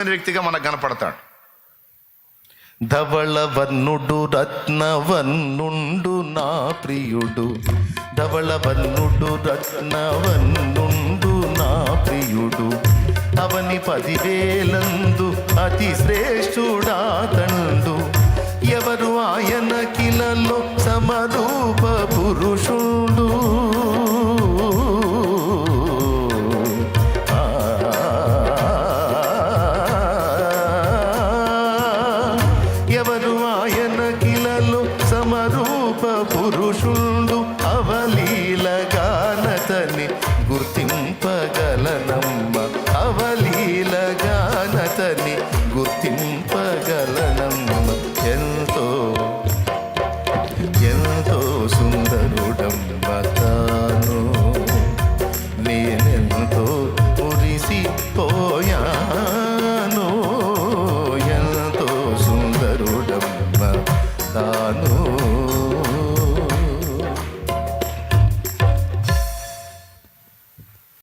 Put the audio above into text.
వ్యక్తిగా మనకు కనపడతాడు. ధవళవర్ణుడు రత్నవర్ణుండు నా ప్రియుడు, ధవళవర్ణుడు రత్నవర్ణుండు నా ప్రియుడు, అవని 10,000 అతి శ్రేష్ఠుడాతండు, ఎవరు ఆయన కిలలో సమరూప పురుషుడు, ఎవరు ఆయన కిలలో సమరూప పురుషుండు, అవలీలగానతని గుర్తింపగలనమ్మ, అవలీలగానతని గుర్తింపగలనమ్మ. ఎంతో ఎంతో సుందరుడమ్మ తాను, నేనెంతో మురిసిపోయాను, ఎంతో సుందరుడమ్మ తాను.